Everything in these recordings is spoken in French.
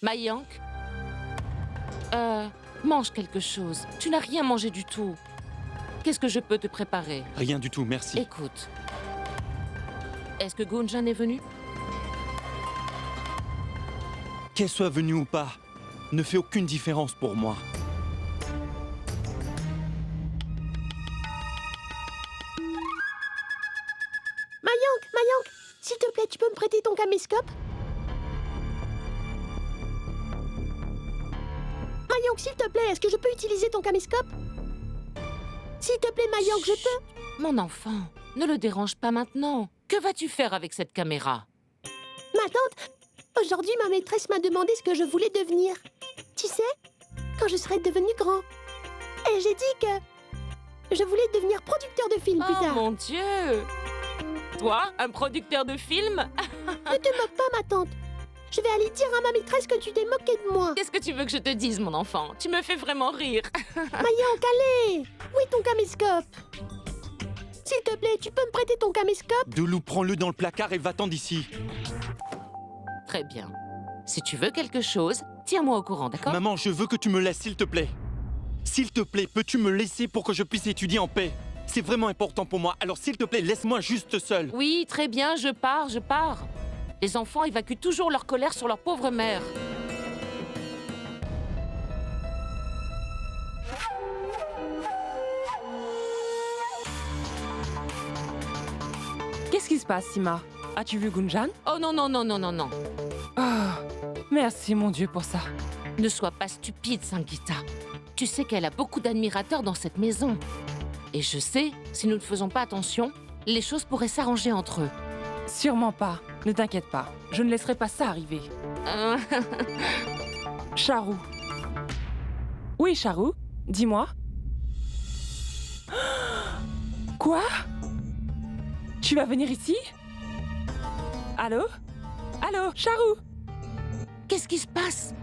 Mayank? Mange quelque chose. Tu n'as rien mangé du tout. Qu'est-ce que je peux te préparer? Rien du tout, merci. Écoute. Est-ce que Gunjan est venu? Qu'elle soit venue ou pas, ne fait aucune différence pour moi. Mayank, s'il te plaît, tu peux me prêter ton caméscope? Mayank, s'il te plaît, est-ce que je peux utiliser ton caméscope? S'il te plaît, Mayank, je peux... Mon enfant, ne le dérange pas maintenant. Que vas-tu faire avec cette caméra? Ma tante, aujourd'hui, ma maîtresse m'a demandé ce que je voulais devenir. Tu sais, quand je serai devenue grand. Et j'ai dit que je voulais devenir producteur de films plus Oh tard. mon Dieu! Toi, un producteur de films? Ne te moque pas, ma tante. Je vais aller dire à ma maîtresse que tu t'es moquée de moi. Qu'est-ce que tu veux que je te dise, mon enfant? Tu me fais vraiment rire. Mayank, allez! Où est ton caméscope? S'il te plaît, tu peux me prêter ton caméscope? Doulou, prends-le dans le placard et va-t'en d'ici. Très bien. Si tu veux quelque chose, tiens-moi au courant, d'accord? Maman, je veux que tu me laisses, s'il te plaît. S'il te plaît, peux-tu me laisser pour que je puisse étudier en paix? C'est vraiment important pour moi, alors s'il te plaît, laisse-moi juste seul. Oui, très bien, je pars. Les enfants évacuent toujours leur colère sur leur pauvre mère. Qu'est-ce qui se passe, Sima? As-tu vu Gunjan? Oh non. Ah, merci mon Dieu pour ça. Ne sois pas stupide, Sangeeta. Tu sais qu'elle a beaucoup d'admirateurs dans cette maison. Et je sais, si nous ne faisons pas attention, les choses pourraient s'arranger entre eux. Sûrement pas. Ne t'inquiète pas. Je ne laisserai pas ça arriver. Charou. Oui, Charou. Dis-moi. Quoi? Tu vas venir ici? Allô? Allô, Charou? Qu'est-ce qui se passe?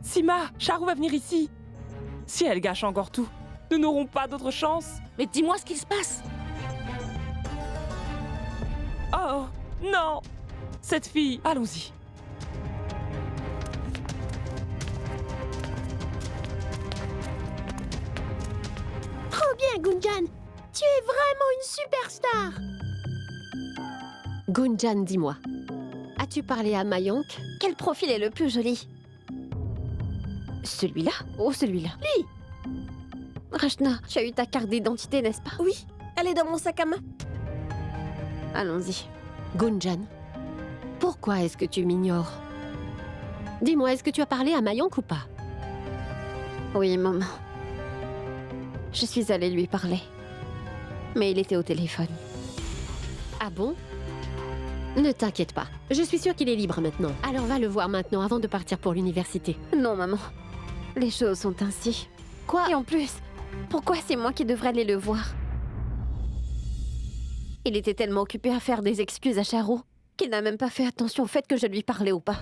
Sima, Charou va venir ici. Si elle gâche encore tout, nous n'aurons pas d'autre chance. Mais dis-moi ce qui se passe. Oh, non! Cette fille, allons-y. Trop bien, Gunjan. Tu es vraiment une superstar. Gunjan, dis-moi, as-tu parlé à Mayank? Quel profil est le plus joli? Celui-là? Oh, celui-là. Lui! Rachna, tu as eu ta carte d'identité, n'est-ce pas? Oui, elle est dans mon sac à main. Allons-y. Gunjan, pourquoi est-ce que tu m'ignores? Dis-moi, est-ce que tu as parlé à Mayank ou pas? Oui, maman. Je suis allée lui parler. Mais il était au téléphone. Ah bon? Ne t'inquiète pas, je suis sûre qu'il est libre maintenant. Alors va le voir maintenant avant de partir pour l'université. Non, maman. Les choses sont ainsi. Quoi? Et en plus, pourquoi c'est moi qui devrais aller le voir? Il était tellement occupé à faire des excuses à Charou qu'il n'a même pas fait attention au fait que je lui parlais ou pas.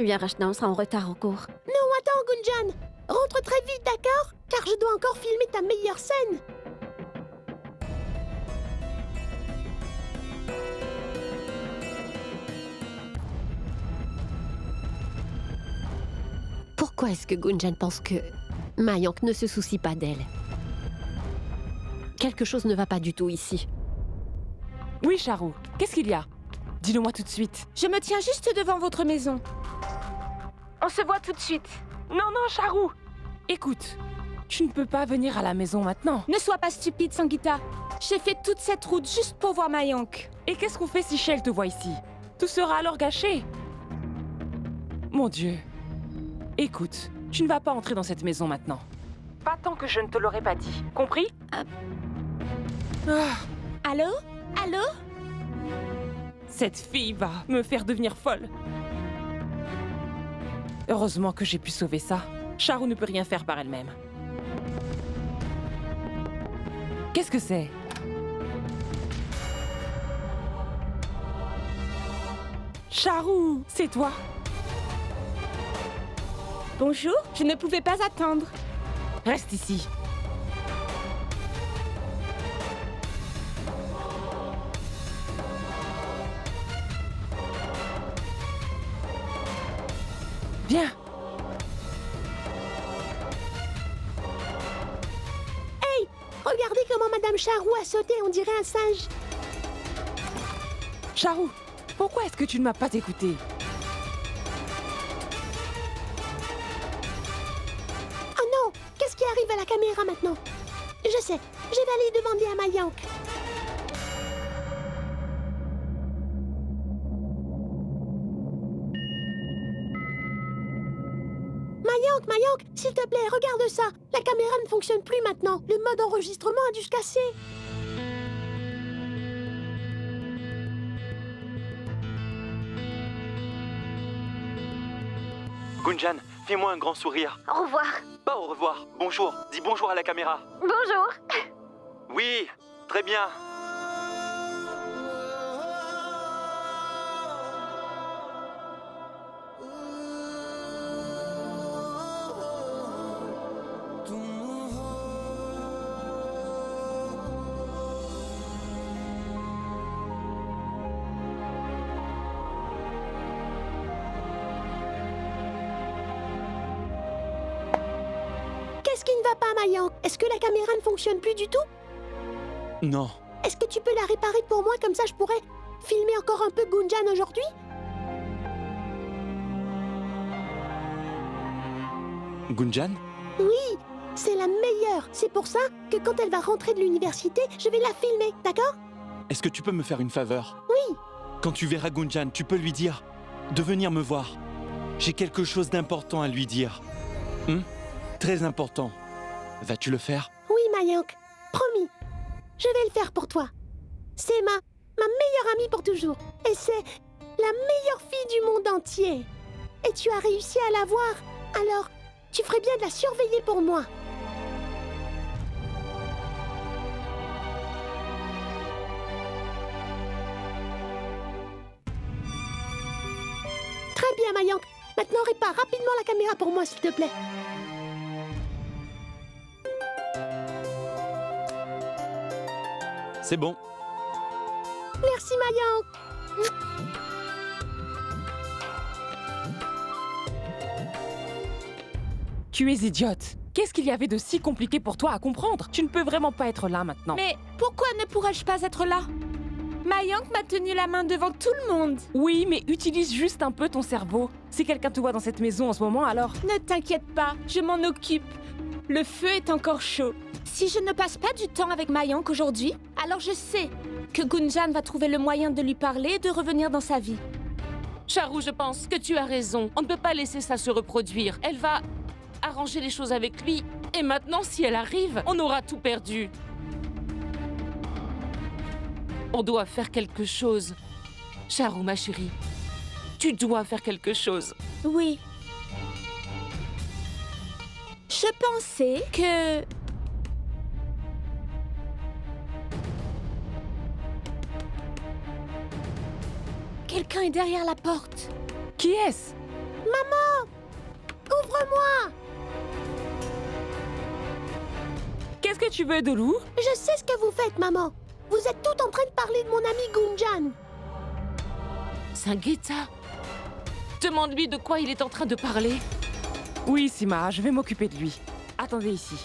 Viens, Rachna, on sera en retard en cours. Non, attends, Gunjan. Rentre très vite, d'accord? Car je dois encore filmer ta meilleure scène. Pourquoi est-ce que Gunjan pense que Mayank ne se soucie pas d'elle? Quelque chose ne va pas du tout ici. Oui, Charou. Qu'est-ce qu'il y a? Dis-le-moi tout de suite. Je me tiens juste devant votre maison. On se voit tout de suite. Non, Charou! Écoute, tu ne peux pas venir à la maison maintenant. Ne sois pas stupide, Sangeeta. J'ai fait toute cette route juste pour voir Mayank. Et qu'est-ce qu'on fait si Shell te voit ici? Tout sera alors gâché. Mon Dieu. Écoute, tu ne vas pas entrer dans cette maison maintenant. Pas tant que je ne te l'aurais pas dit. Compris? Allô? Allô? Cette fille va me faire devenir folle. Heureusement que j'ai pu sauver ça. Charou ne peut rien faire par elle-même. Qu'est-ce que c'est? Charou, c'est toi? Bonjour, je ne pouvais pas attendre. Reste ici. Viens. Regardez comment Madame Charou a sauté, on dirait un singe. Charou, pourquoi est-ce que tu ne m'as pas écouté? Oh non, qu'est-ce qui arrive à la caméra maintenant? Je sais, je vais aller demander à Mayank. Mayank, s'il te plaît, regarde ça. La caméra ne fonctionne plus maintenant. Le mode enregistrement a dû se casser. Gunjan, fais-moi un grand sourire. Au revoir. Pas au revoir, bonjour. Dis bonjour à la caméra. Bonjour. Oui, très bien. Qu'est-ce qui ne va pas, Mayank? Est-ce que la caméra ne fonctionne plus du tout? Non. Est-ce que tu peux la réparer pour moi, comme ça je pourrais filmer encore un peu Gunjan aujourd'hui? Gunjan? Oui, c'est la meilleure. C'est pour ça que quand elle va rentrer de l'université, je vais la filmer, d'accord? Est-ce que tu peux me faire une faveur? Oui. Quand tu verras Gunjan, tu peux lui dire de venir me voir. J'ai quelque chose d'important à lui dire. Très important. Vas-tu le faire? Oui, Mayank. Promis. Je vais le faire pour toi. C'est ma meilleure amie pour toujours. Et c'est la meilleure fille du monde entier. Et tu as réussi à la voir. Alors, tu ferais bien de la surveiller pour moi. Très bien, Mayank. Maintenant, répare rapidement la caméra pour moi, s'il te plaît. C'est bon. Merci, Mayank. Tu es idiote. Qu'est-ce qu'il y avait de si compliqué pour toi à comprendre? Tu ne peux vraiment pas être là maintenant. Mais pourquoi ne pourrais-je pas être là? Mayank m'a tenu la main devant tout le monde. Oui, mais utilise juste un peu ton cerveau. Si quelqu'un te voit dans cette maison en ce moment, alors... Ne t'inquiète pas, je m'en occupe. Le feu est encore chaud. Si je ne passe pas du temps avec Mayank aujourd'hui, alors je sais que Gunjan va trouver le moyen de lui parler et de revenir dans sa vie. Charou, je pense que tu as raison. On ne peut pas laisser ça se reproduire. Elle va arranger les choses avec lui. Et maintenant, si elle arrive, on aura tout perdu. On doit faire quelque chose. Charou, ma chérie, tu dois faire quelque chose. Oui. Je pensais que... Quelqu'un est derrière la porte. Qui est-ce? Maman! Ouvre-moi! Qu'est-ce que tu veux, Dolou? Je sais ce que vous faites, maman. Vous êtes toutes en train de parler de mon ami Gunjan. Sangeeta, demande-lui de quoi il est en train de parler. Oui, Sima, je vais m'occuper de lui. Attendez ici.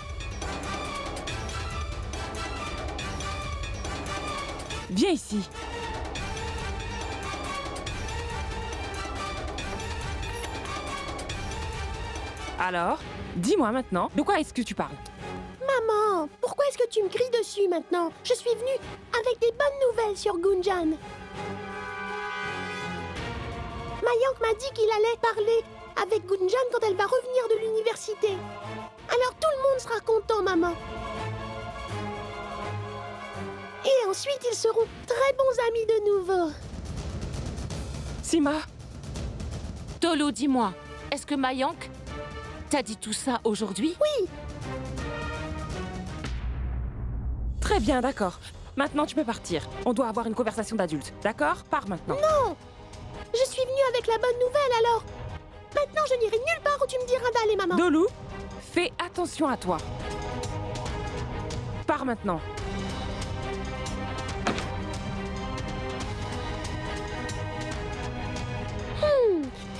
Viens ici. Alors, dis-moi maintenant, de quoi est-ce que tu parles? Maman, pourquoi est-ce que tu me cries dessus maintenant? Je suis venue avec des bonnes nouvelles sur Gunjan. Mayank m'a dit qu'il allait parler avec Gunjan quand elle va revenir de l'université. Alors tout le monde sera content, maman. Et ensuite, ils seront très bons amis de nouveau. Sima? Tolo, dis-moi, est-ce que Mayank t'a dit tout ça aujourd'hui? Oui. Très bien, d'accord. Maintenant, tu peux partir. On doit avoir une conversation d'adultes, d'accord? Pars maintenant. Non! Je suis venue avec la bonne nouvelle, alors. Maintenant, je n'irai nulle part où tu me diras d'aller, maman. Dolou, fais attention à toi. Pars maintenant.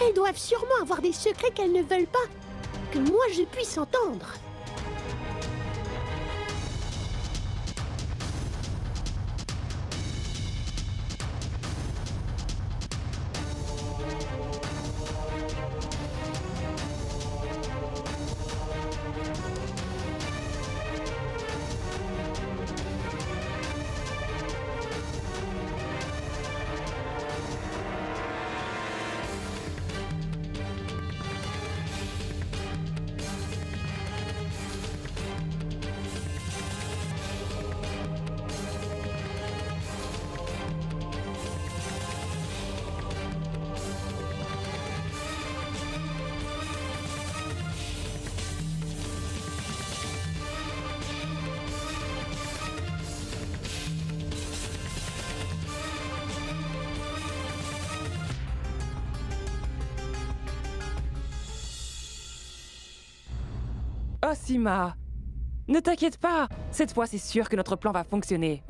Elles doivent sûrement avoir des secrets qu'elles ne veulent pas que moi je puisse entendre. Oh, Sima! Ne t'inquiète pas! Cette fois, c'est sûr que notre plan va fonctionner.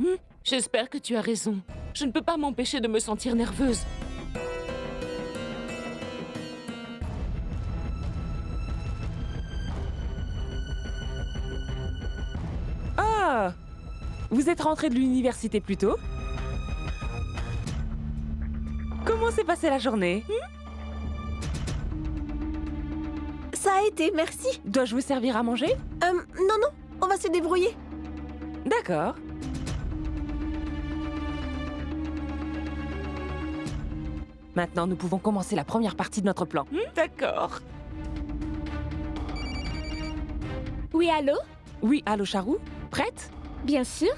J'espère que tu as raison. Je ne peux pas m'empêcher de me sentir nerveuse. Ah! Vous êtes rentré de l'université plus tôt? Comment s'est passée la journée? Ça a été, merci. Dois-je vous servir à manger? Non, non, on va se débrouiller. D'accord. Maintenant, nous pouvons commencer la première partie de notre plan. D'accord. Oui, allô? Oui, allô, Charou? Prête? Bien sûr.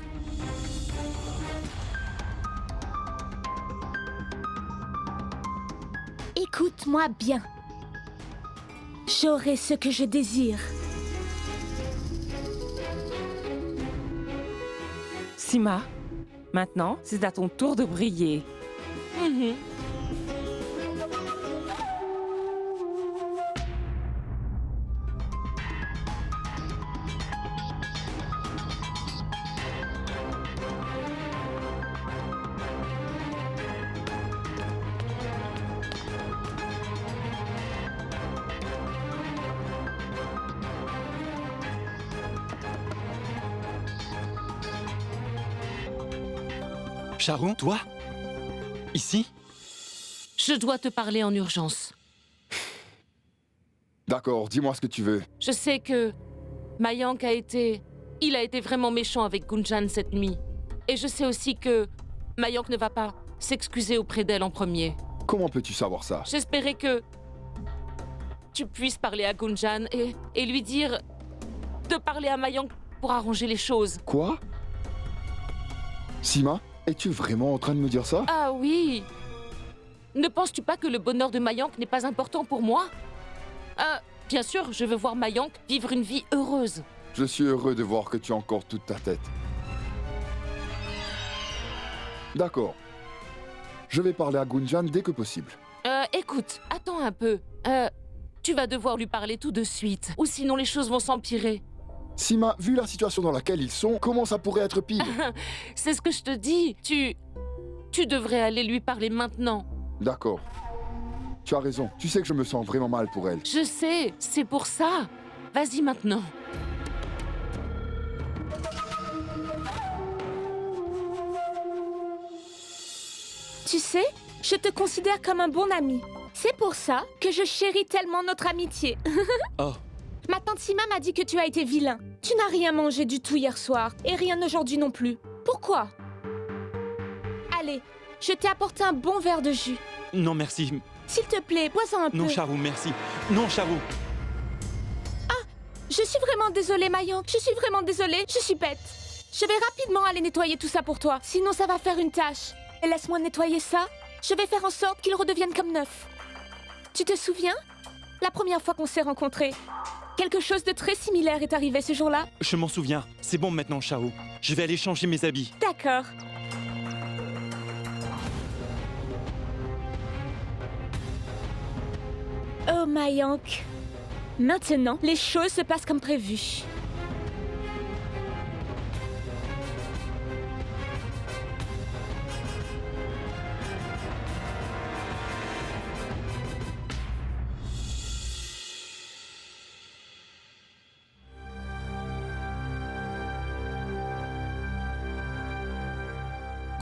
Écoute-moi bien. J'aurai ce que je désire. Sima, maintenant, c'est à ton tour de briller. Charou, toi? Ici? Je dois te parler en urgence. D'accord, dis-moi ce que tu veux. Je sais que Mayank il a été vraiment méchant avec Gunjan cette nuit. Et je sais aussi que Mayank ne va pas s'excuser auprès d'elle en premier. Comment peux-tu savoir ça? J'espérais que tu puisses parler à Gunjan et lui dire de parler à Mayank pour arranger les choses. Quoi? Sima, es-tu vraiment en train de me dire ça? Ah oui! Ne penses-tu pas que le bonheur de Mayank n'est pas important pour moi? Bien sûr, je veux voir Mayank vivre une vie heureuse. Je suis heureux de voir que tu as encore toute ta tête. D'accord. Je vais parler à Gunjan dès que possible. Écoute, attends un peu. Tu vas devoir lui parler tout de suite, ou sinon les choses vont s'empirer. Sima, vu la situation dans laquelle ils sont, comment ça pourrait être pire? C'est ce que je te dis. Tu devrais aller lui parler maintenant. D'accord. Tu as raison. Tu sais que je me sens vraiment mal pour elle. Je sais, c'est pour ça. Vas-y maintenant. Tu sais, je te considère comme un bon ami. C'est pour ça que je chéris tellement notre amitié. Oh. Ma tante Sima m'a dit que tu as été vilain. Tu n'as rien mangé du tout hier soir, et rien aujourd'hui non plus. Pourquoi? Allez, je t'ai apporté un bon verre de jus. Non, merci. S'il te plaît, bois-en un peu. Non, Charou, merci. Non, Charou. Je suis vraiment désolée, Mayank. Je suis vraiment désolée. Je suis bête. Je vais rapidement aller nettoyer tout ça pour toi. Sinon, ça va faire une tâche. Et laisse-moi nettoyer ça. Je vais faire en sorte qu'il redevienne comme neuf. Tu te souviens? La première fois qu'on s'est rencontrés, quelque chose de très similaire est arrivé ce jour-là. Je m'en souviens. C'est bon maintenant, Charou. Je vais aller changer mes habits. D'accord. Oh, Mayank. Maintenant, les choses se passent comme prévu.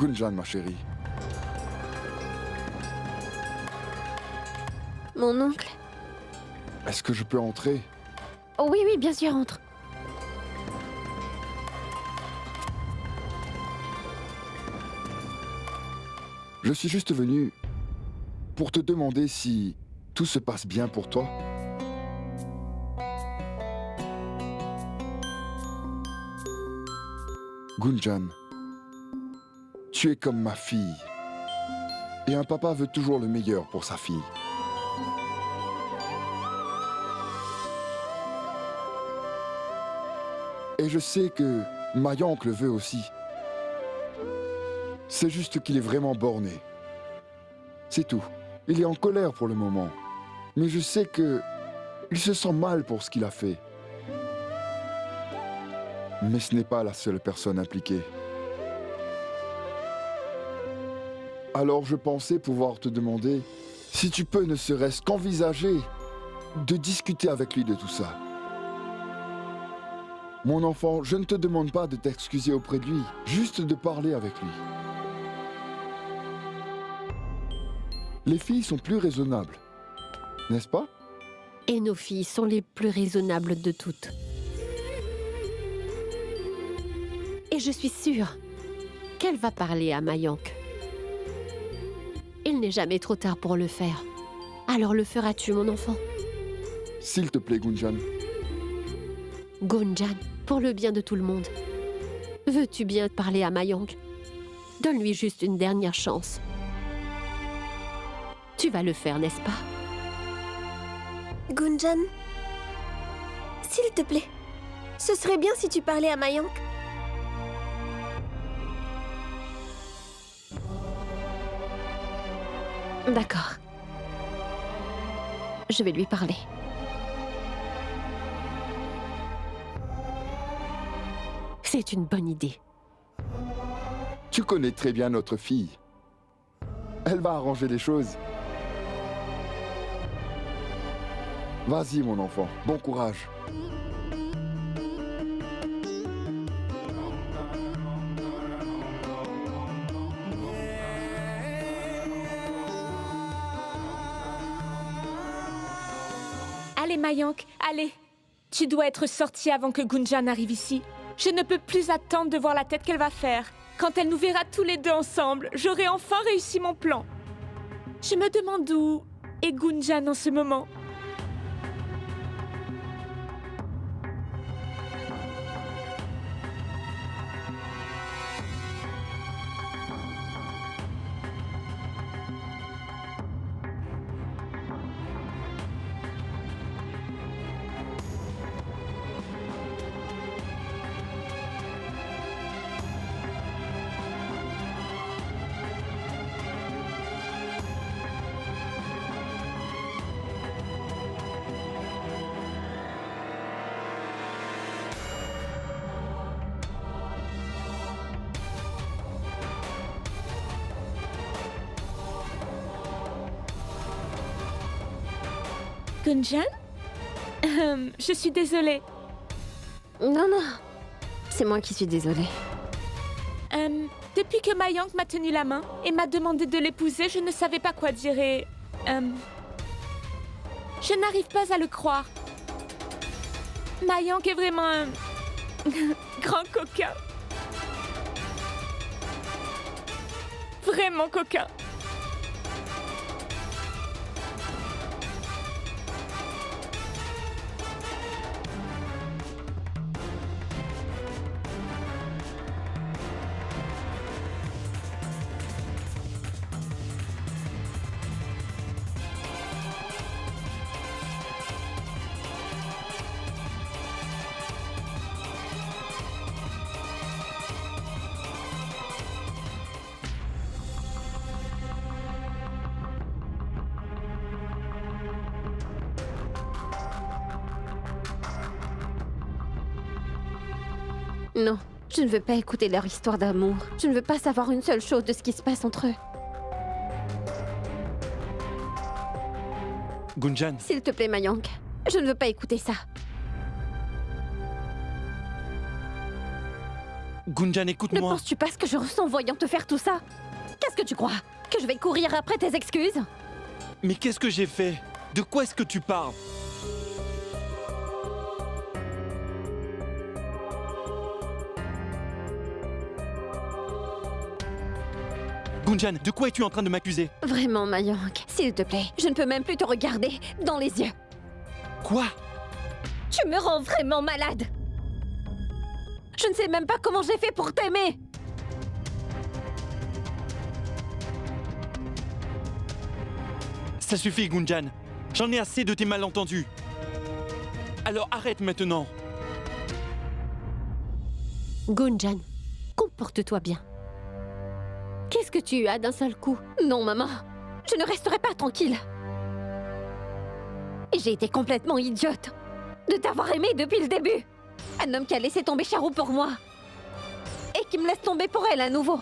Gunjan, ma chérie. Mon oncle. Est-ce que je peux entrer? Oh oui, oui, bien sûr, entre. Je suis juste venu pour te demander si tout se passe bien pour toi. Gunjan, tu es comme ma fille. Et un papa veut toujours le meilleur pour sa fille. Et je sais que Mayank le veut aussi. C'est juste qu'il est vraiment borné. C'est tout. Il est en colère pour le moment. Mais je sais que il se sent mal pour ce qu'il a fait. Mais ce n'est pas la seule personne impliquée. Alors je pensais pouvoir te demander si tu peux ne serait-ce qu'envisager de discuter avec lui de tout ça. Mon enfant, je ne te demande pas de t'excuser auprès de lui, juste de parler avec lui. Les filles sont plus raisonnables, n'est-ce pas? Et nos filles sont les plus raisonnables de toutes. Et je suis sûre qu'elle va parler à Mayank. Il n'est jamais trop tard pour le faire. Alors le feras-tu, mon enfant? S'il te plaît, Gunjan. Gunjan, pour le bien de tout le monde, veux-tu bien parler à Mayank? Donne-lui juste une dernière chance. Tu vas le faire, n'est-ce pas? Gunjan, s'il te plaît, ce serait bien si tu parlais à Mayank. D'accord. Je vais lui parler. C'est une bonne idée. Tu connais très bien notre fille. Elle va arranger les choses. Vas-y, mon enfant. Bon courage. Allez, Mayank, allez. Tu dois être sortie avant que Gunjan arrive ici. Je ne peux plus attendre de voir la tête qu'elle va faire. Quand elle nous verra tous les deux ensemble, j'aurai enfin réussi mon plan. Je me demande où est Gunjan en ce moment. Gunjan? Je suis désolée. Non, non. C'est moi qui suis désolée. Depuis que Mayank m'a tenu la main et m'a demandé de l'épouser, je ne savais pas quoi dire et... je n'arrive pas à le croire. Mayank est vraiment un... grand coquin. Vraiment coquin. Non, je ne veux pas écouter leur histoire d'amour. Je ne veux pas savoir une seule chose de ce qui se passe entre eux. Gunjan, S'il te plaît, Mayank, je ne veux pas écouter ça. Gunjan, Ne écoute-moi. penses-tu pas ce que je ressens en voyant te faire tout ça? Qu'est-ce que tu crois? Que je vais courir après tes excuses? Mais qu'est-ce que j'ai fait? De quoi est-ce que tu parles? Gunjan, de quoi es-tu en train de m'accuser? Vraiment, Mayank, s'il te plaît, je ne peux même plus te regarder dans les yeux. Quoi? Tu me rends vraiment malade. Je ne sais même pas comment j'ai fait pour t'aimer. Ça suffit, Gunjan. J'en ai assez de tes malentendus. Alors arrête maintenant. Gunjan, comporte-toi bien. Qu'est-ce que tu as d'un seul coup? Non, maman, je ne resterai pas tranquille. Et j'ai été complètement idiote de t'avoir aimé depuis le début. Un homme qui a laissé tomber Charu pour moi. Et qui me laisse tomber pour elle à nouveau.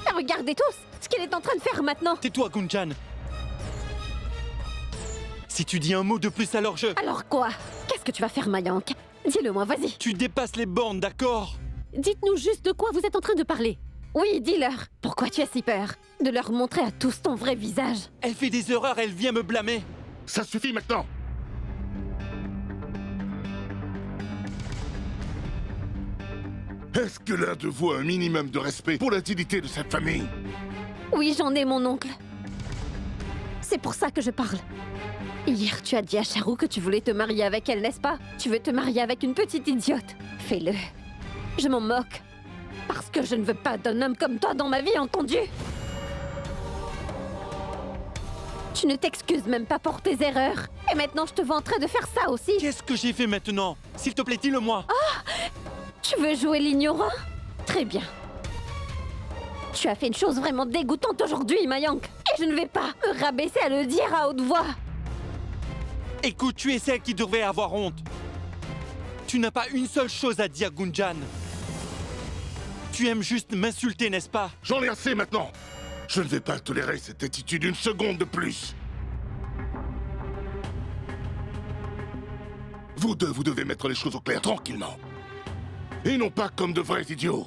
Et regardez tous ce qu'il est en train de faire maintenant. Tais-toi, Gunjan. Si tu dis un mot de plus, alors je... Alors quoi? Qu'est-ce que tu vas faire, Mayank? Dis-le-moi, vas-y. Tu dépasses les bornes, d'accord? Dites-nous juste de quoi vous êtes en train de parler. Oui, dis-leur. Pourquoi tu as si peur de leur montrer à tous ton vrai visage? Elle fait des erreurs, elle vient me blâmer. Ça suffit maintenant. Est-ce que l'un de vous a un minimum de respect pour la dignité de cette famille? Oui, j'en ai, mon oncle. C'est pour ça que je parle. Hier, tu as dit à Charu que tu voulais te marier avec elle, n'est-ce pas? Tu veux te marier avec une petite idiote. Fais-le. Je m'en moque. Parce que je ne veux pas d'un homme comme toi dans ma vie, entendu? Tu ne t'excuses même pas pour tes erreurs. Et maintenant, je te vois en train de faire ça aussi. Qu'est-ce que j'ai fait maintenant? S'il te plaît, dis-le-moi. Tu veux jouer l'ignorant? Très bien. Tu as fait une chose vraiment dégoûtante aujourd'hui, Mayank. Et je ne vais pas me rabaisser à le dire à haute voix. Écoute, tu es celle qui devrait avoir honte. Tu n'as pas une seule chose à dire, Gunjan. Tu aimes juste m'insulter, n'est-ce pas? J'en ai assez maintenant. Je ne vais pas tolérer cette attitude une seconde de plus. Vous deux, vous devez mettre les choses au clair tranquillement. Et non pas comme de vrais idiots.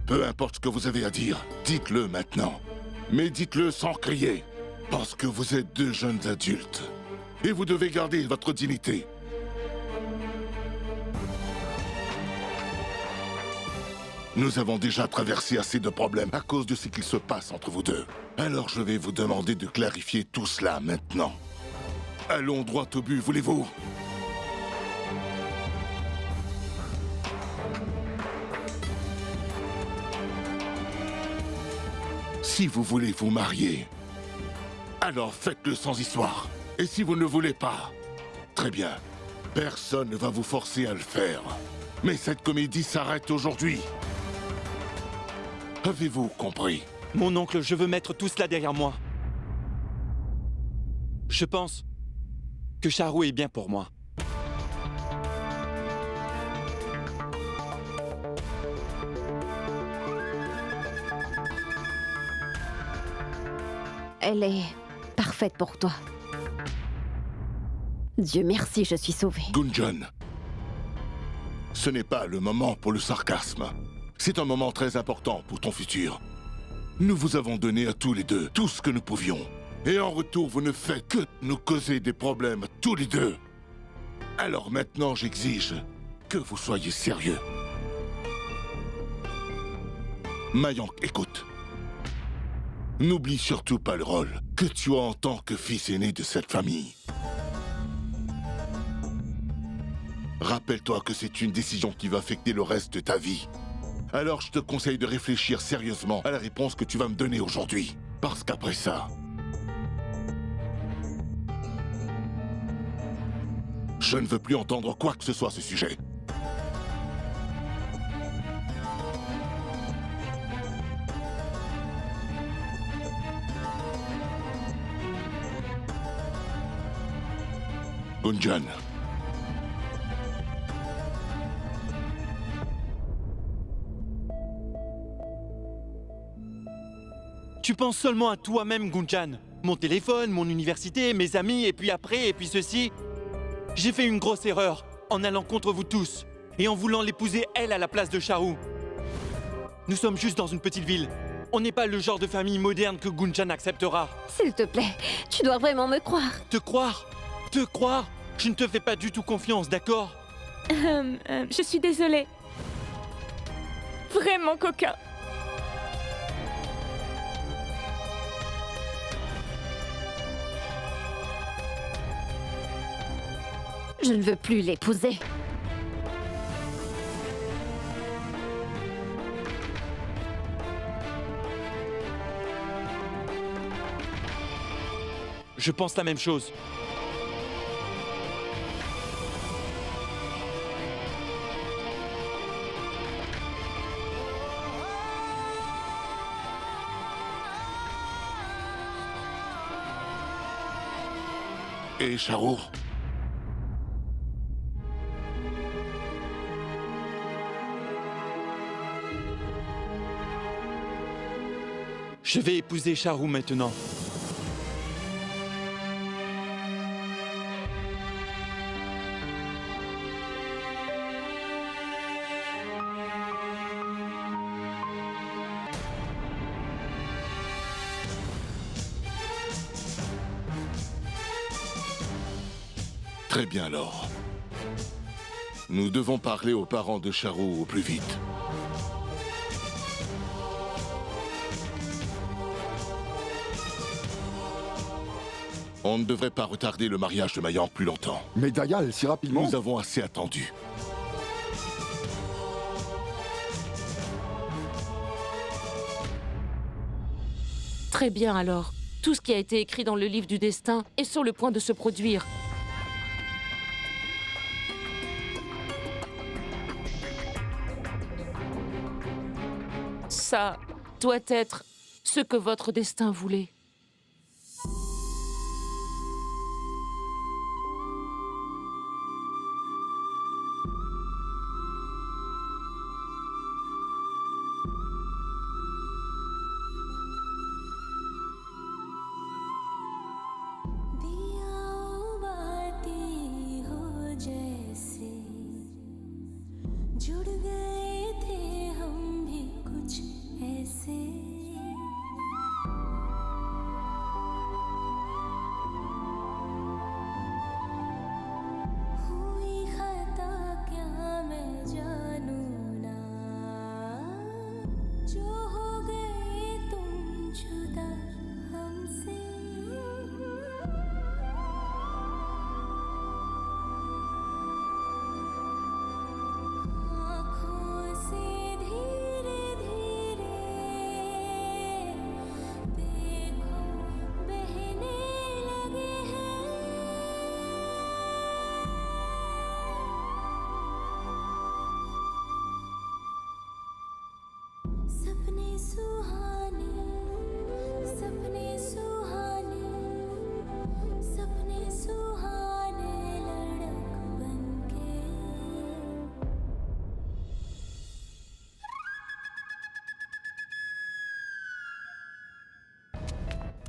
Peu importe ce que vous avez à dire, dites-le maintenant. Mais dites-le sans crier, parce que vous êtes deux jeunes adultes. Et vous devez garder votre dignité. Nous avons déjà traversé assez de problèmes à cause de ce qu'il se passe entre vous deux. Alors je vais vous demander de clarifier tout cela maintenant. Allons droit au but, voulez-vous? Si vous voulez vous marier, alors faites-le sans histoire. Et si vous ne voulez pas, très bien, personne ne va vous forcer à le faire. Mais cette comédie s'arrête aujourd'hui. Avez-vous compris? Mon oncle, je veux mettre tout cela derrière moi. Je pense que Charu est bien pour moi. Elle est parfaite pour toi. Dieu merci, je suis sauvée. Gunjan, ce n'est pas le moment pour le sarcasme. C'est un moment très important pour ton futur. Nous vous avons donné à tous les deux tout ce que nous pouvions. Et en retour, vous ne faites que nous causer des problèmes tous les deux. Alors maintenant, j'exige que vous soyez sérieux. Mayank, écoute. N'oublie surtout pas le rôle que tu as en tant que fils aîné de cette famille. Rappelle-toi que c'est une décision qui va affecter le reste de ta vie. Alors je te conseille de réfléchir sérieusement à la réponse que tu vas me donner aujourd'hui. Parce qu'après ça... je ne veux plus entendre quoi que ce soit à ce sujet. Gunjan. Tu penses seulement à toi-même, Gunjan. Mon téléphone, mon université, mes amis, et puis après, et puis ceci. J'ai fait une grosse erreur en allant contre vous tous et en voulant l'épouser elle à la place de Charu. Nous sommes juste dans une petite ville. On n'est pas le genre de famille moderne que Gunjan acceptera. S'il te plaît, tu dois vraiment me croire. Te croire? Te croire? Je ne te fais pas du tout confiance, d'accord? Je suis désolée. Vraiment coquin. Je ne veux plus l'épouser. Je pense la même chose. Et Charu? Je vais épouser Charu maintenant. Très bien alors. Nous devons parler aux parents de Charu au plus vite. On ne devrait pas retarder le mariage de Mayank plus longtemps. Mais Dayal, si rapidement... Nous avons assez attendu. Très bien alors. Tout ce qui a été écrit dans le livre du destin est sur le point de se produire. Ça doit être ce que votre destin voulait.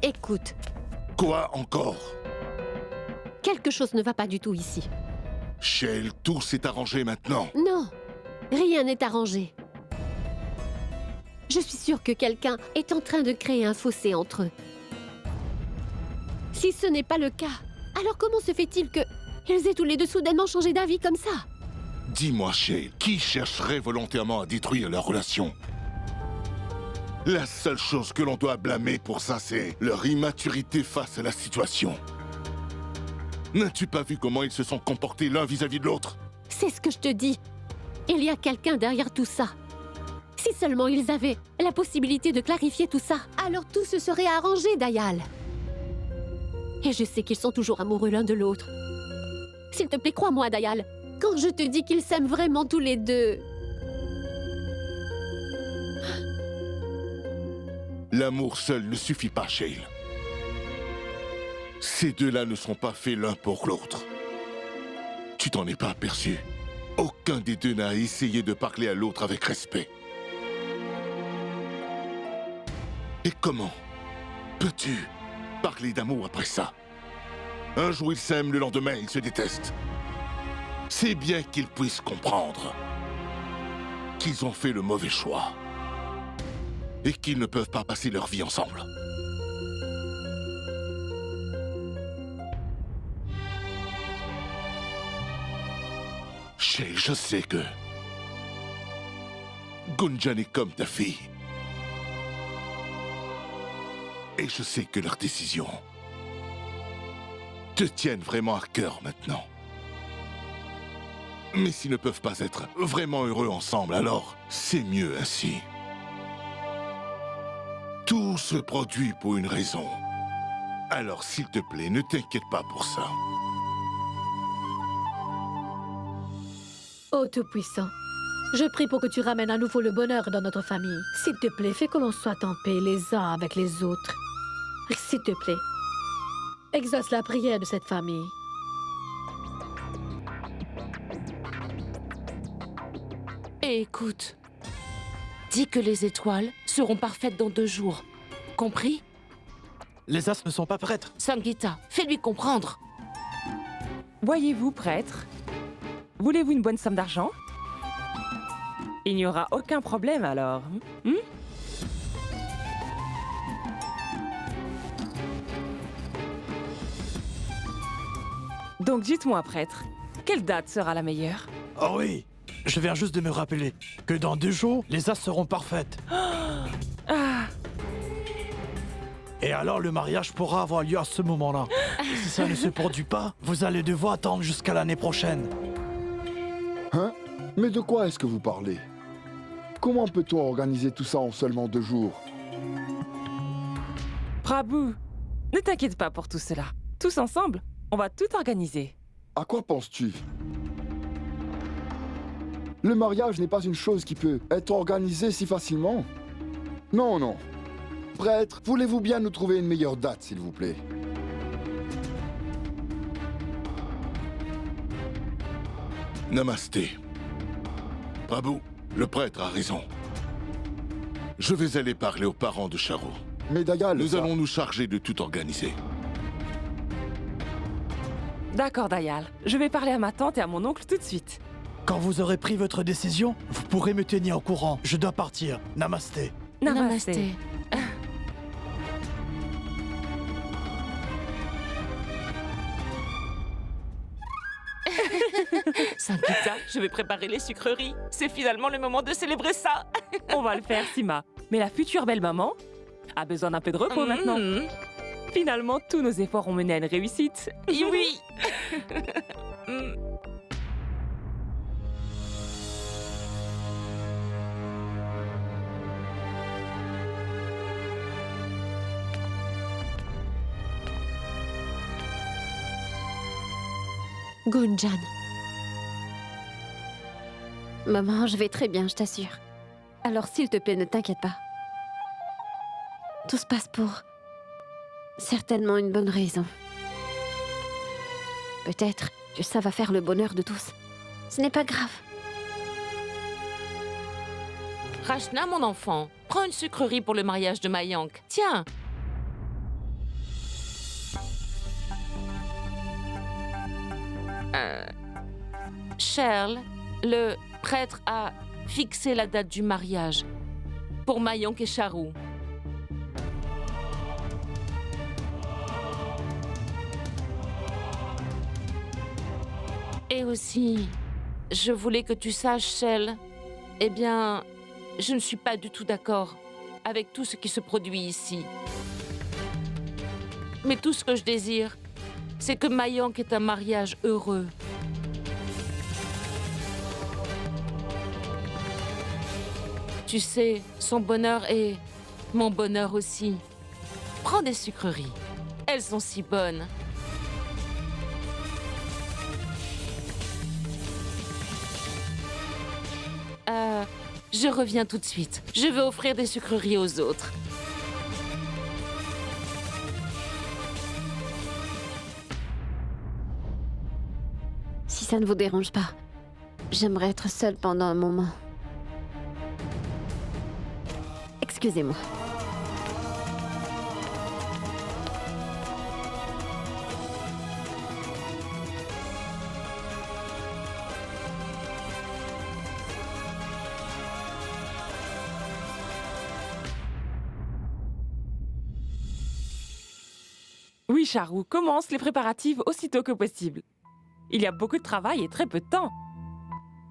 Écoute, Quoi encore? quelque chose ne va pas du tout ici. Shale, tout s'est arrangé maintenant. Non, rien n'est arrangé. Je suis sûre que quelqu'un est en train de créer un fossé entre eux. Si ce n'est pas le cas, alors comment se fait-il que ils aient tous les deux soudainement changé d'avis comme ça? Dis-moi, Shale, qui chercherait volontairement à détruire leur relation? La seule chose que l'on doit blâmer pour ça, c'est leur immaturité face à la situation. N'as-tu pas vu comment ils se sont comportés l'un vis-à-vis de l'autre? C'est ce que je te dis. Il y a quelqu'un derrière tout ça. Si seulement ils avaient la possibilité de clarifier tout ça, alors tout se serait arrangé, Dayal. Et je sais qu'ils sont toujours amoureux l'un de l'autre. S'il te plaît, crois-moi, Dayal. Quand je te dis qu'ils s'aiment vraiment tous les deux... L'amour seul ne suffit pas, Shale. Ces deux-là ne sont pas faits l'un pour l'autre. Tu t'en es pas aperçu. Aucun des deux n'a essayé de parler à l'autre avec respect. Et comment peux-tu parler d'amour après ça? Un jour ils s'aiment, le lendemain ils se détestent. C'est bien qu'ils puissent comprendre qu'ils ont fait le mauvais choix et qu'ils ne peuvent pas passer leur vie ensemble. Shay, je sais que Gunjan est comme ta fille. Et je sais que leurs décisions te tiennent vraiment à cœur maintenant. Mais s'ils ne peuvent pas être vraiment heureux ensemble, alors c'est mieux ainsi. Tout se produit pour une raison. Alors s'il te plaît, ne t'inquiète pas pour ça. Ô Tout-Puissant, je prie pour que tu ramènes à nouveau le bonheur dans notre famille. S'il te plaît, fais que l'on soit en paix les uns avec les autres. S'il te plaît, exauce la prière de cette famille. Et écoute, dis que les étoiles seront parfaites dans 2 jours. Compris? Les As ne sont pas prêtres. Sangita, fais-lui comprendre. Voyez-vous, prêtre? Voulez-vous une bonne somme d'argent? Il n'y aura aucun problème alors. Donc dites-moi, prêtre, quelle date sera la meilleure? Oh oui, je viens juste de me rappeler que dans 2 jours, les As seront parfaites. Et alors le mariage pourra avoir lieu à ce moment-là. Et si ça ne se produit pas, vous allez devoir attendre jusqu'à l'année prochaine. Hein? Mais de quoi est-ce que vous parlez? Comment peut-on organiser tout ça en seulement 2 jours? Prabhu, ne t'inquiète pas pour tout cela. Tous ensemble, on va tout organiser. À quoi penses-tu? Le mariage n'est pas une chose qui peut être organisée si facilement. Non, non. Prêtre, voulez-vous bien nous trouver une meilleure date, s'il vous plaît? Namasté. Prabhu, le prêtre a raison. Je vais aller parler aux parents de Charu. Mais Dayal, nous allons nous charger de tout organiser. D'accord, Dayal. Je vais parler à ma tante et à mon oncle tout de suite. Quand vous aurez pris votre décision, vous pourrez me tenir au courant. Je dois partir. Namasté. Namasté. Sangita, je vais préparer les sucreries. C'est finalement le moment de célébrer ça. On va le faire, Sima. Mais la future belle-maman a besoin d'un peu de repos maintenant. Finalement, tous nos efforts ont mené à une réussite. Oui. Gunjan. Maman, je vais très bien, je t'assure. Alors s'il te plaît, ne t'inquiète pas. Tout se passe pour certainement une bonne raison. Peut-être que ça va faire le bonheur de tous. Ce n'est pas grave. Rachna, mon enfant, prends une sucrerie pour le mariage de Mayank. Tiens. Charles, le prêtre a fixé la date du mariage pour Mayank et Charu. Et aussi, je voulais que tu saches, Shell, eh bien, je ne suis pas du tout d'accord avec tout ce qui se produit ici. Mais tout ce que je désire, c'est que Mayank ait un mariage heureux. Tu sais, son bonheur est mon bonheur aussi. Prends des sucreries. Elles sont si bonnes. Je reviens tout de suite. Je vais offrir des sucreries aux autres. Si ça ne vous dérange pas, j'aimerais être seule pendant un moment. Excusez-moi. Oui, Charou, commence les préparatifs aussitôt que possible. Il y a beaucoup de travail et très peu de temps.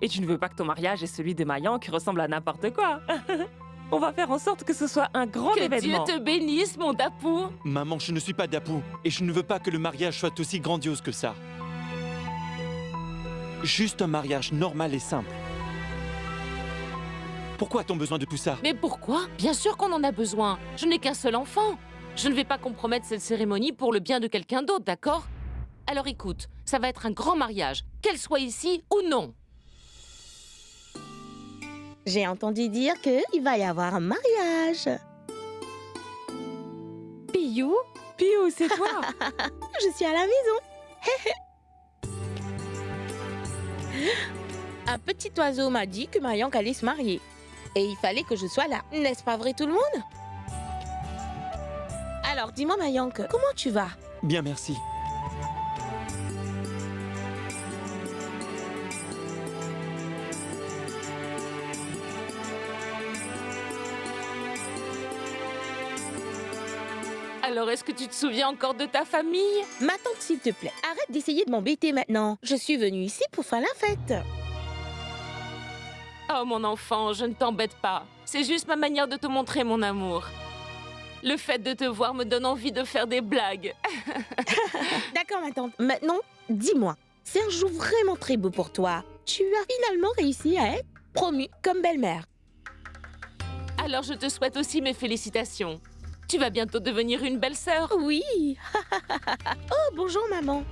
Et tu ne veux pas que ton mariage et celui de Mayank ressemblent à n'importe quoi. On va faire en sorte que ce soit un grand événement. Que Dieu te bénisse, mon Dapou. Maman, je ne suis pas Dapou. Et je ne veux pas que le mariage soit aussi grandiose que ça. Juste un mariage normal et simple. Pourquoi a-t-on besoin de tout ça? Mais pourquoi? Bien sûr qu'on en a besoin. Je n'ai qu'un seul enfant. Je ne vais pas compromettre cette cérémonie pour le bien de quelqu'un d'autre, d'accord? Alors écoute, ça va être un grand mariage, qu'elle soit ici ou non. J'ai entendu dire qu'il va y avoir un mariage. Piyou? Piyou, c'est toi. Je suis à la maison. Un petit oiseau m'a dit que Mayank allait se marier. Et il fallait que je sois là. N'est-ce pas vrai tout le monde? Alors, dis-moi Mayank, comment tu vas? Bien, merci. Alors, est-ce que tu te souviens encore de ta famille? Ma tante, s'il te plaît, arrête d'essayer de m'embêter maintenant. Je suis venue ici pour faire la fête. Oh, mon enfant, je ne t'embête pas. C'est juste ma manière de te montrer mon amour. Le fait de te voir me donne envie de faire des blagues. D'accord, ma tante. Maintenant, dis-moi, c'est un jour vraiment très beau pour toi. Tu as finalement réussi à être promue comme belle-mère. Alors, je te souhaite aussi mes félicitations. Tu vas bientôt devenir une belle-sœur. Oui. Oh, bonjour, maman.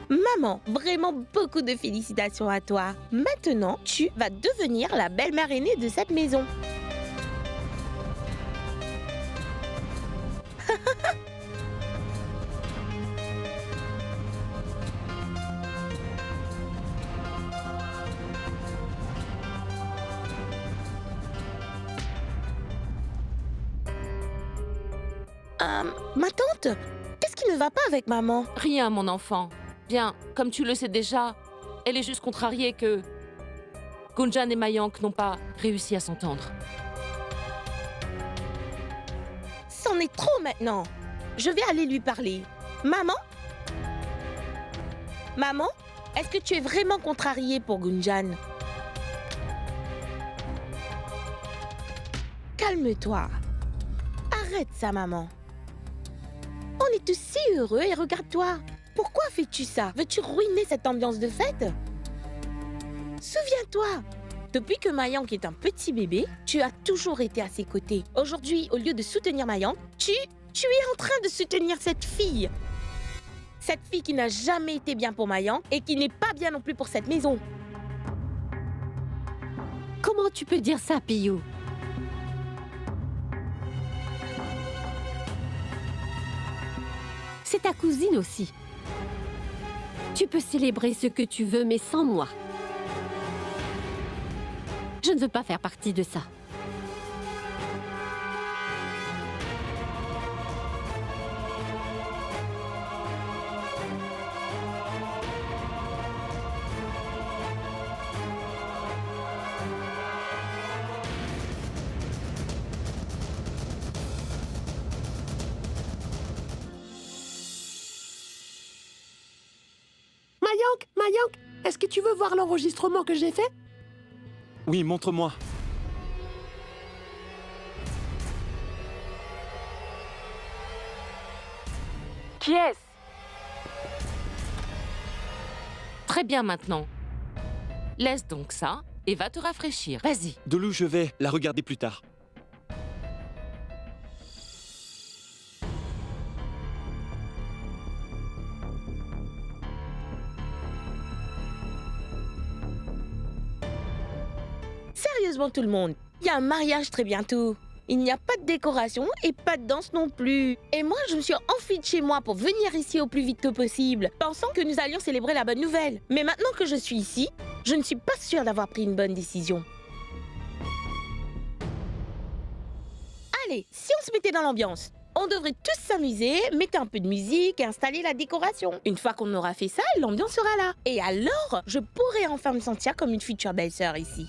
Maman, vraiment beaucoup de félicitations à toi. Maintenant, tu vas devenir la belle-mère aînée de cette maison. Ma tante, qu'est-ce qui ne va pas avec maman? Rien, mon enfant. Bien, comme tu le sais déjà, elle est juste contrariée que Gunjan et Mayank n'ont pas réussi à s'entendre. C'en est trop maintenant. Je vais aller lui parler. Maman? Maman, est-ce que tu es vraiment contrariée pour Gunjan? Calme-toi. Arrête ça, maman. On est tous si heureux et regarde-toi. Pourquoi fais-tu ça? Veux-tu ruiner cette ambiance de fête? Souviens-toi, depuis que Mayank est un petit bébé, tu as toujours été à ses côtés. Aujourd'hui, au lieu de soutenir Mayank, tu es en train de soutenir cette fille. Cette fille qui n'a jamais été bien pour Mayank et qui n'est pas bien non plus pour cette maison. Comment tu peux dire ça, Piyou? C'est ta cousine aussi. Tu peux célébrer ce que tu veux, mais sans moi. Je ne veux pas faire partie de ça. Mayank, est-ce que tu veux voir l'enregistrement que j'ai fait? Oui, montre-moi. Qui est-ce? Très bien maintenant. Laisse donc ça et va te rafraîchir. Vas-y. Dolou, je vais la regarder plus tard. Sérieusement tout le monde, il y a un mariage très bientôt. Il n'y a pas de décoration et pas de danse non plus. Et moi, je me suis enfuie de chez moi pour venir ici au plus vite tôt possible, pensant que nous allions célébrer la bonne nouvelle. Mais maintenant que je suis ici, je ne suis pas sûre d'avoir pris une bonne décision. Allez, si on se mettait dans l'ambiance, on devrait tous s'amuser, mettre un peu de musique et installer la décoration. Une fois qu'on aura fait ça, l'ambiance sera là. Et alors, je pourrai enfin me sentir comme une future belle-sœur ici.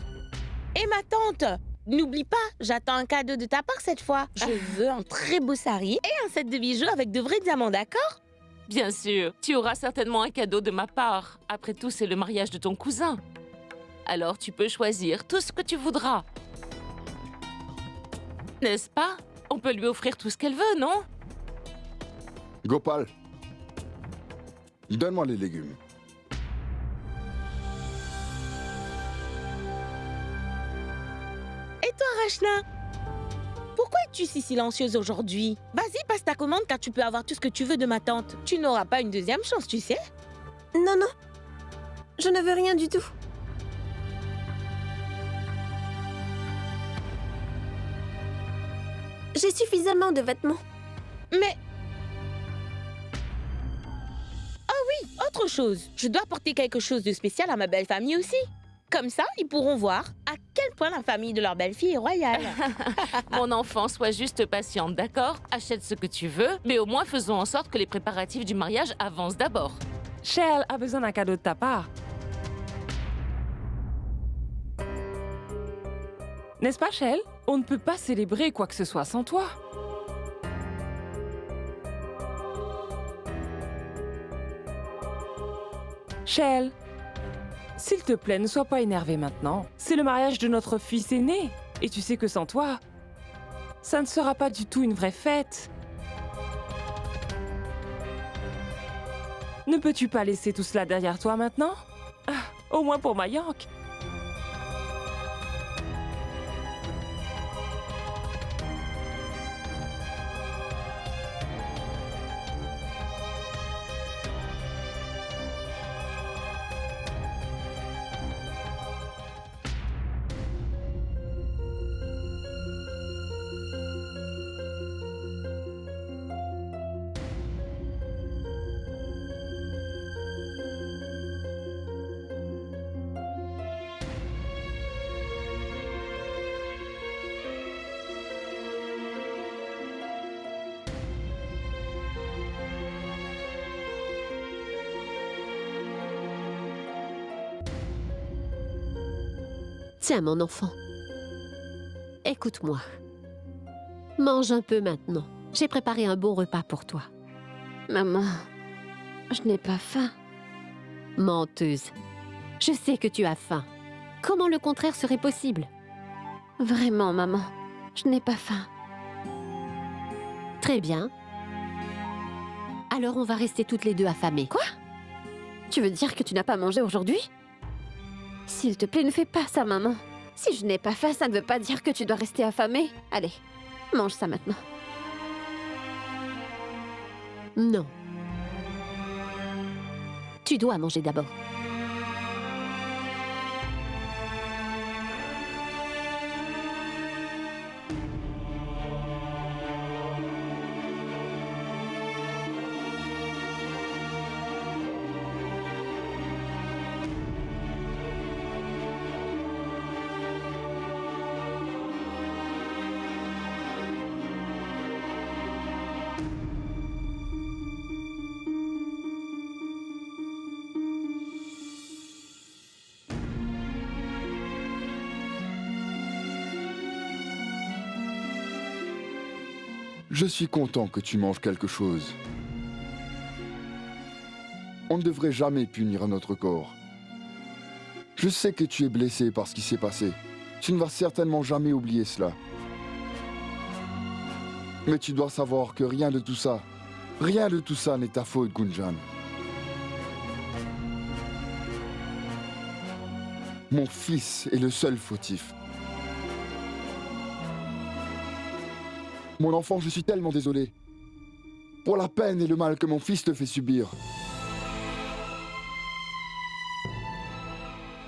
Et ma tante, n'oublie pas, j'attends un cadeau de ta part cette fois. Je veux un très beau sari et un set de bijoux avec de vrais diamants, d'accord? Bien sûr, tu auras certainement un cadeau de ma part. Après tout, c'est le mariage de ton cousin. Alors tu peux choisir tout ce que tu voudras. N'est-ce pas? On peut lui offrir tout ce qu'elle veut, non? Gopal, donne-moi les légumes. Et toi, Rachna? Pourquoi es-tu si silencieuse aujourd'hui? Vas-y, passe ta commande car tu peux avoir tout ce que tu veux de ma tante. Tu n'auras pas une deuxième chance, tu sais? Non, non. Je ne veux rien du tout. J'ai suffisamment de vêtements. Mais... Oh oui, autre chose. Je dois apporter quelque chose de spécial à ma belle famille aussi. Comme ça, ils pourront voir à quel point la famille de leur belle-fille est royale. Mon enfant, sois juste patiente, d'accord? Achète ce que tu veux, mais au moins faisons en sorte que les préparatifs du mariage avancent d'abord. Shell a besoin d'un cadeau de ta part. N'est-ce pas, Shell? On ne peut pas célébrer quoi que ce soit sans toi. Shell, s'il te plaît, ne sois pas énervée maintenant. C'est le mariage de notre fils aîné. Et tu sais que sans toi, ça ne sera pas du tout une vraie fête. Ne peux-tu pas laisser tout cela derrière toi maintenant? Au moins pour Mayank. Tiens, mon enfant. Écoute-moi. Mange un peu maintenant. J'ai préparé un bon repas pour toi. Maman, je n'ai pas faim. Menteuse. Je sais que tu as faim. Comment le contraire serait possible? Vraiment, maman, je n'ai pas faim. Très bien. Alors on va rester toutes les deux affamées. Quoi? Tu veux dire que tu n'as pas mangé aujourd'hui? S'il te plaît, ne fais pas ça, maman. Si je n'ai pas faim, ça ne veut pas dire que tu dois rester affamée. Allez, mange ça maintenant. Non. Tu dois manger d'abord. Je suis content que tu manges quelque chose. On ne devrait jamais punir notre corps. Je sais que tu es blessé par ce qui s'est passé. Tu ne vas certainement jamais oublier cela. Mais tu dois savoir que rien de tout ça n'est ta faute, Gunjan. Mon fils est le seul fautif. Mon enfant, je suis tellement désolé. Pour la peine et le mal que mon fils te fait subir.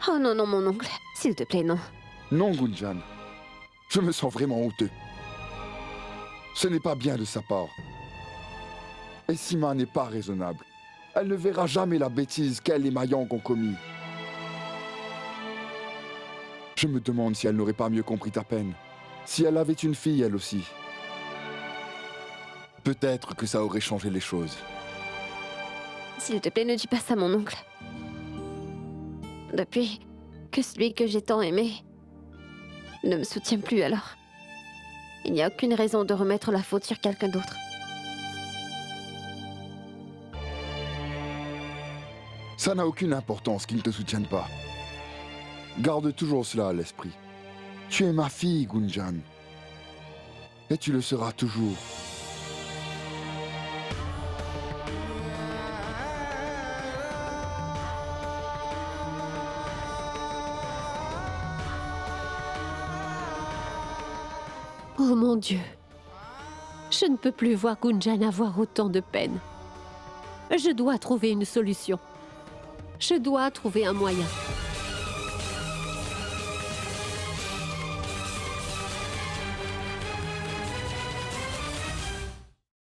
Oh non, non, mon oncle. S'il te plaît, non. Non, Gunjan. Je me sens vraiment honteux. Ce n'est pas bien de sa part. Et Sima n'est pas raisonnable. Elle ne verra jamais la bêtise qu'elle et Mayank ont commis. Je me demande si elle n'aurait pas mieux compris ta peine. Si elle avait une fille, elle aussi. Peut-être que ça aurait changé les choses. S'il te plaît, ne dis pas ça, mon oncle. Depuis que celui que j'ai tant aimé ne me soutient plus alors. Il n'y a aucune raison de remettre la faute sur quelqu'un d'autre. Ça n'a aucune importance qu'ils ne te soutiennent pas. Garde toujours cela à l'esprit. Tu es ma fille, Gunjan. Et tu le seras toujours. Oh mon Dieu. Je ne peux plus voir Gunjan avoir autant de peine. Je dois trouver une solution. Je dois trouver un moyen.